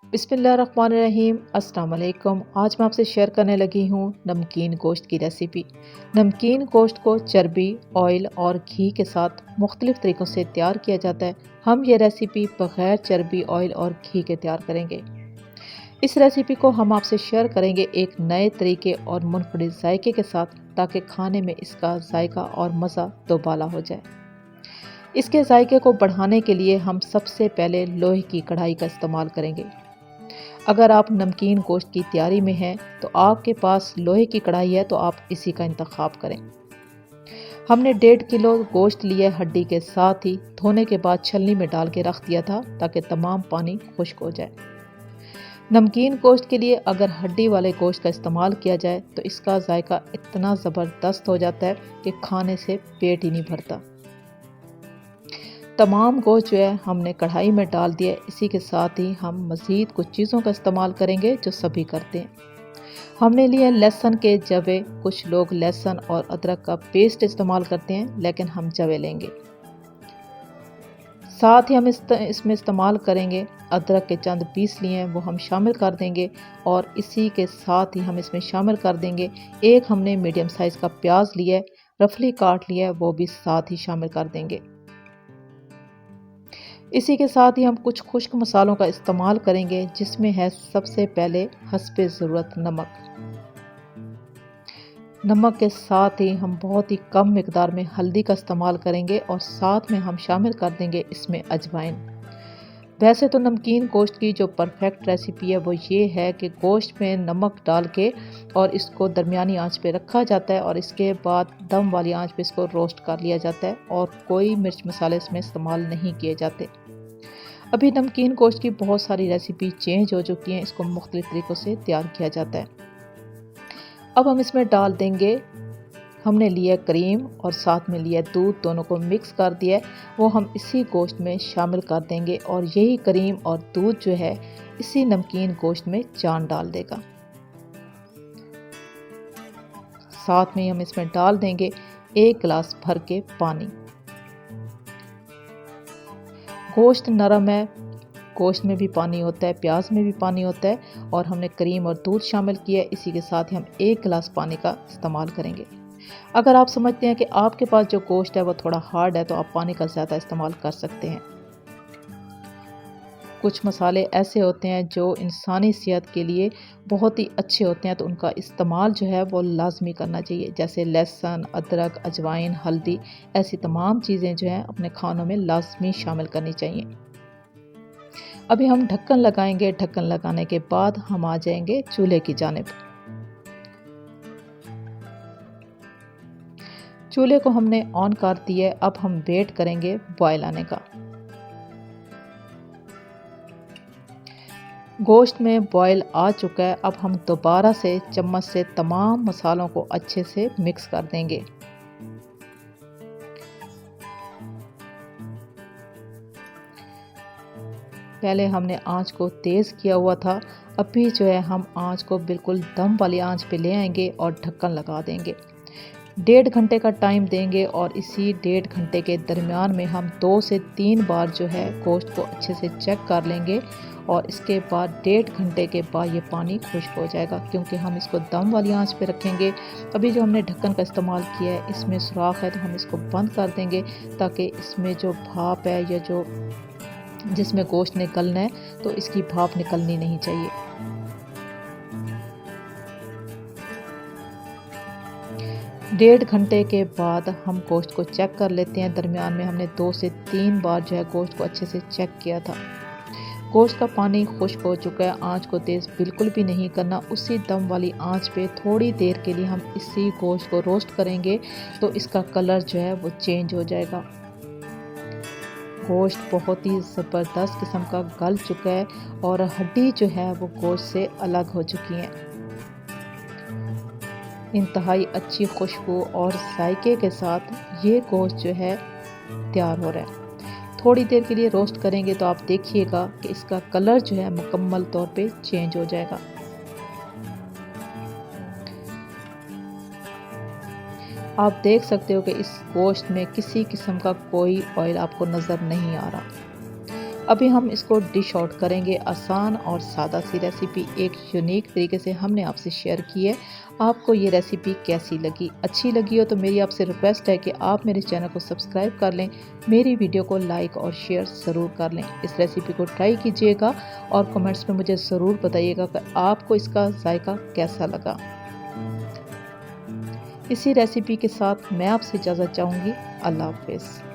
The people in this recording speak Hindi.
बिस्मिल्लाहिर्रहमानिर्रहीम। अस्सलाम वालेकुम। आज मैं आपसे शेयर करने लगी हूँ नमकीन गोश्त की रेसिपी। नमकीन गोश्त को चर्बी, ऑयल और घी के साथ मुख्तलिफ़ तरीक़ों से तैयार किया जाता है। हम ये रेसिपी बग़ैर चर्बी, ऑयल और घी के तैयार करेंगे। इस रेसिपी को हम आपसे शेयर करेंगे एक नए तरीके और मुनफरिद जायके के साथ, ताकि खाने में इसका जायका और मज़ा दोबाला हो जाए। इसके जायके को बढ़ाने के लिए हम सबसे पहले लोहे की कढ़ाई का इस्तेमाल करेंगे। अगर आप नमकीन गोश्त की तैयारी में हैं तो आपके पास लोहे की कढ़ाई है तो आप इसी का इंतखाब करें। हमने 1.5 किलो गोश्त लिया हड्डी के साथ ही धोने के बाद छलनी में डाल के रख दिया था, ताकि तमाम पानी खुश्क हो जाए। नमकीन गोश्त के लिए अगर हड्डी वाले गोश्त का इस्तेमाल किया जाए तो इसका जायका इतना ज़बरदस्त हो जाता है कि खाने से पेट ही नहीं भरता। तमाम गोश्त जो है हमने कढ़ाई में डाल दिया। इसी के साथ ही हम मज़ीद कुछ चीज़ों का इस्तेमाल करेंगे जो सभी करते हैं। हमने लिए लहसुन के जवे। कुछ लोग लहसुन और अदरक का पेस्ट इस्तेमाल करते हैं, लेकिन हम जवे लेंगे। साथ ही हम इसमें इस्तेमाल करेंगे अदरक के चंद पीस लिए हैं, वो हम शामिल कर देंगे। और इसी के साथ ही हम इसमें शामिल कर देंगे एक हमने मीडियम साइज़ का प्याज लिया है, रफली काट लिया है, वो भी साथ ही शामिल कर देंगे। इसी के साथ ही हम कुछ खुश्क मसालों का इस्तेमाल करेंगे, जिसमें है सबसे पहले हस्बे ज़रूरत नमक। नमक के साथ ही हम बहुत ही कम मिकदार में हल्दी का इस्तेमाल करेंगे और साथ में हम शामिल कर देंगे इसमें अजवाइन। वैसे तो नमकीन गोश्त की जो परफेक्ट रेसिपी है वो ये है कि गोश्त में नमक डाल के और इसको दरमियानी आंच पे रखा जाता है और इसके बाद दम वाली आंच पे इसको रोस्ट कर लिया जाता है और कोई मिर्च मसाले इसमें इस्तेमाल नहीं किए जाते। अभी नमकीन गोश्त की बहुत सारी रेसिपी चेंज हो चुकी हैं, इसको मुख्तलिफ तरीक़ों से तैयार किया जाता है। अब हम इसमें डाल देंगे, हमने लिया क्रीम और साथ में लिया दूध, दोनों को मिक्स कर दिया है, वो हम इसी गोश्त में शामिल कर देंगे और यही क्रीम और दूध जो है इसी नमकीन गोश्त में जान डाल देगा। साथ में हम इसमें डाल देंगे 1 गिलास भर के पानी। गोश्त नरम है, गोश्त में भी पानी होता है, प्याज में भी पानी होता है और हमने क्रीम और दूध शामिल किया है। इसी के साथ ही हम 1 गिलास पानी का इस्तेमाल करेंगे। अगर आप समझते हैं कि आपके पास जो गोश्त है वो थोड़ा हार्ड है तो आप पानी का ज़्यादा इस्तेमाल कर सकते हैं। कुछ मसाले ऐसे होते हैं जो इंसानी सेहत के लिए बहुत ही अच्छे होते हैं, तो उनका इस्तेमाल जो है वो लाजमी करना चाहिए। जैसे लहसुन, अदरक, अजवाइन, हल्दी, ऐसी तमाम चीज़ें जो हैं अपने खानों में लाजमी शामिल करनी चाहिए। अभी हम ढक्कन लगाएंगे। ढक्कन लगाने के बाद हम आ जाएंगे चूल्हे की जानिब। चूल्हे को हमने ऑन कर दिया है। अब हम वेट करेंगे बॉयल आने का। गोश्त में बॉयल आ चुका है। अब हम दोबारा से चम्मच से तमाम मसालों को अच्छे से मिक्स कर देंगे। पहले हमने आंच को तेज़ किया हुआ था, अभी जो है हम आंच को बिल्कुल दम वाली आंच पे ले आएंगे और ढक्कन लगा देंगे। 1.5 घंटे का टाइम देंगे और इसी 1.5 घंटे के दरमियान में हम 2 से 3 बार जो है गोश्त को अच्छे से चेक कर लेंगे और इसके बाद 1.5 घंटे के बाद ये पानी खुश्क हो जाएगा, क्योंकि हम इसको दम वाली आंच पे रखेंगे। अभी जो हमने ढक्कन का इस्तेमाल किया है इसमें सुराख है, तो हम इसको बंद कर देंगे ताकि इसमें जो भाप है या जो जिसमें गोश्त निकलना है तो इसकी भाप निकलनी नहीं चाहिए। 1.5 घंटे के बाद हम गोश्त को चेक कर लेते हैं। दरमियान में हमने 2 से 3 बार जो है गोश्त को अच्छे से चेक किया था। गोश्त का पानी खुश्क हो चुका है। आंच को तेज़ बिल्कुल भी नहीं करना। उसी दम वाली आंच पे थोड़ी देर के लिए हम इसी गोश्त को रोस्ट करेंगे, तो इसका कलर जो है वो चेंज हो जाएगा। गोश्त बहुत ही ज़बरदस्त किस्म का गल चुका है और हड्डी जो है वो गोश्त से अलग हो चुकी है। इंतहाई अच्छी खुशबू और जायके के साथ ये गोश्त जो है तैयार हो रहा है। थोड़ी देर के लिए रोस्ट करेंगे तो आप देखिएगा कि इसका कलर जो है मुकम्मल तौर पे चेंज हो जाएगा। आप देख सकते हो कि इस गोश्त में किसी किस्म का कोई ऑयल आपको नज़र नहीं आ रहा। अभी हम इसको डिश आउट करेंगे। आसान और सादा सी रेसिपी एक यूनिक तरीके से हमने आपसे शेयर की है। आपको ये रेसिपी कैसी लगी? अच्छी लगी हो तो मेरी आपसे रिक्वेस्ट है कि आप मेरे चैनल को सब्सक्राइब कर लें, मेरी वीडियो को लाइक और शेयर ज़रूर कर लें। इस रेसिपी को ट्राई कीजिएगा और कमेंट्स में मुझे ज़रूर बताइएगा कि आपको इसका जायका कैसा लगा। इसी रेसिपी के साथ मैं आपसे इजाज़त चाहूँगी। अल्लाह हाफ़िज़।